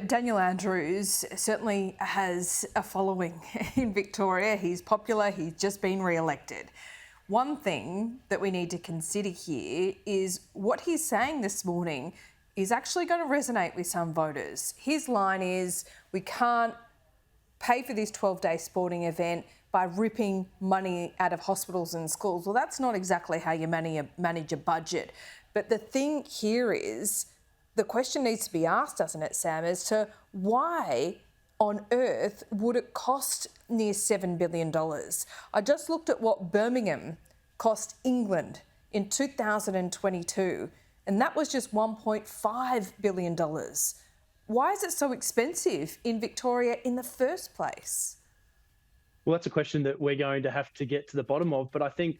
Daniel Andrews certainly has a following in Victoria. He's popular, he's just been re-elected. One thing that we need to consider here is what he's saying this morning is actually going to resonate with some voters. His line is, we can't pay for this 12-day sporting event by ripping money out of hospitals and schools. Well, that's not exactly how you manage a budget. But the thing here is, the question needs to be asked, doesn't it, Sam, as to why on earth would it cost near $7 billion? I just looked at what Birmingham cost England in 2022, and that was just $1.5 billion. Why is it so expensive in Victoria in the first place? Well, that's a question that we're going to have to get to the bottom of. But I think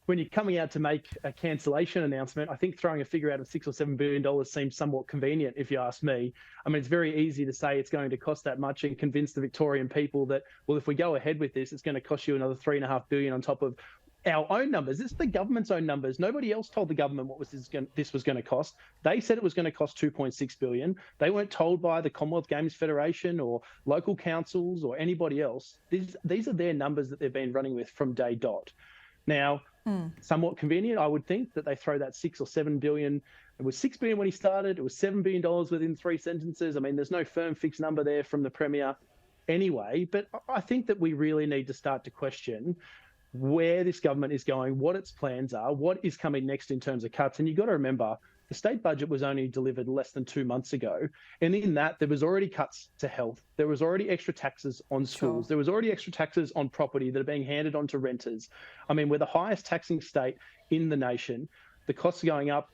when you're coming out to make a cancellation announcement, I think throwing a figure out of $6 or $7 billion seems somewhat convenient, if you ask me. I mean, it's very easy to say it's going to cost that much and convince the Victorian people that, well, if we go ahead with this, it's going to cost you another $3.5 billion on top of our own numbers. This is the government's own numbers. Nobody else told the government what this was going to cost. They said it was going to cost $2.6 billion. They weren't told by the Commonwealth Games Federation or local councils or anybody else. These are their numbers that they've been running with from day dot. Now, somewhat convenient, I would think, that they throw that $6 or $7 billion. It was $6 billion when he started. It was $7 billion within 3 sentences. I mean, there's no firm fixed number there from the Premier anyway. But I think that we really need to start to question where this government is going, what its plans are, what is coming next in terms of cuts. And you've got to remember, the state budget was only delivered less than 2 months ago. And in that, there was already cuts to health. There was already extra taxes on schools. Sure. There was already extra taxes on property that are being handed on to renters. I mean, we're the highest taxing state in the nation. The costs are going up.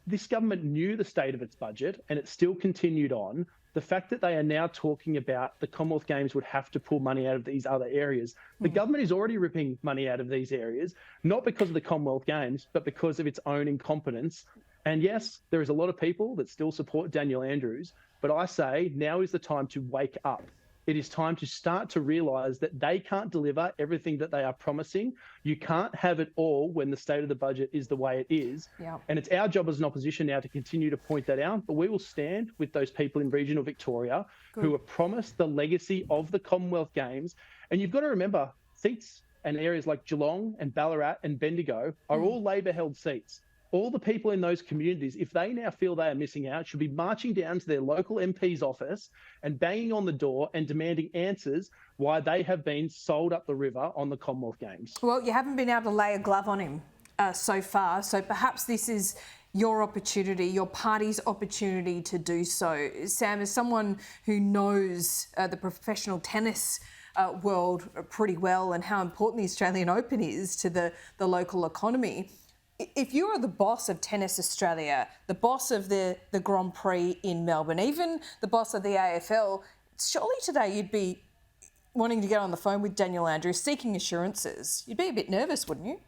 This government knew the state of its budget and it still continued on. The fact that they are now talking about the Commonwealth Games would have to pull money out of these other areas. The government is already ripping money out of these areas, not because of the Commonwealth Games, but because of its own incompetence. And yes, there is a lot of people that still support Daniel Andrews, but I say now is the time to wake up. It is time to start to realise that they can't deliver everything that they are promising. You can't have it all when the state of the budget is the way it is. Yeah. And it's our job as an opposition now to continue to point that out. But we will stand with those people in regional Victoria who are promised the legacy of the Commonwealth Games. And you've got to remember, seats and areas like Geelong and Ballarat and Bendigo are all Labor-held seats. All the people in those communities, if they now feel they are missing out, should be marching down to their local MP's office and banging on the door and demanding answers why they have been sold up the river on the Commonwealth Games. Well, you haven't been able to lay a glove on him so far, so perhaps this is your opportunity, your party's opportunity to do so. Sam, as someone who knows the professional tennis world pretty well and how important the Australian Open is to the local economy, if you are the boss of Tennis Australia, the boss of the Grand Prix in Melbourne, even the boss of the AFL, surely today you'd be wanting to get on the phone with Daniel Andrews, seeking assurances. You'd be a bit nervous, wouldn't you?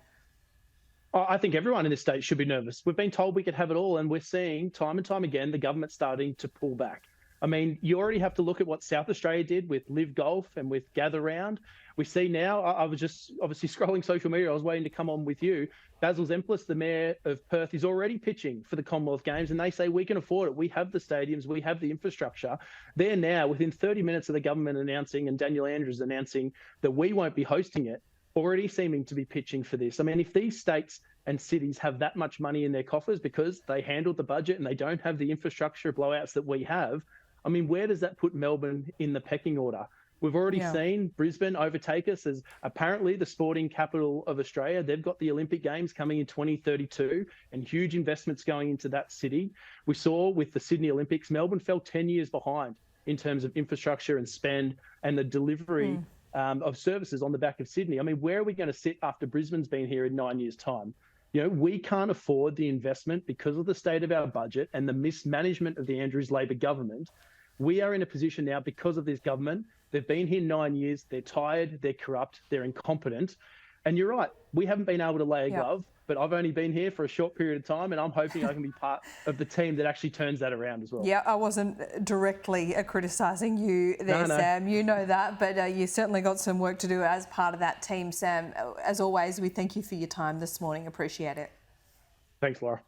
I think everyone in this state should be nervous. We've been told we could have it all, and we're seeing time and time again the government starting to pull back. I mean, you already have to look at what South Australia did with Live Golf and with Gather Round. We see now, I was just obviously scrolling social media, I was waiting to come on with you. Basil Zempilas, the Mayor of Perth, is already pitching for the Commonwealth Games, and they say we can afford it. We have the stadiums, we have the infrastructure. They're now, within 30 minutes of the government announcing and Daniel Andrews announcing that we won't be hosting it, already seeming to be pitching for this. I mean, if these states and cities have that much money in their coffers because they handled the budget and they don't have the infrastructure blowouts that we have, I mean, where does that put Melbourne in the pecking order? We've already seen Brisbane overtake us as apparently the sporting capital of Australia. They've got the Olympic Games coming in 2032 and huge investments going into that city. We saw with the Sydney Olympics, Melbourne fell 10 years behind in terms of infrastructure and spend and the delivery of services on the back of Sydney. I mean, where are we going to sit after Brisbane's been here in 9 years' time? You know, we can't afford the investment because of the state of our budget and the mismanagement of the Andrews Labor government. We are in a position now because of this government. They've been here 9 years. They're tired. They're corrupt. They're incompetent. And you're right. We haven't been able to lay a glove, but I've only been here for a short period of time, and I'm hoping I can be part of the team that actually turns that around as well. Yeah, I wasn't directly criticising you there, no. Sam. You know that, but you certainly got some work to do as part of that team, Sam. As always, we thank you for your time this morning. Appreciate it. Thanks, Laura.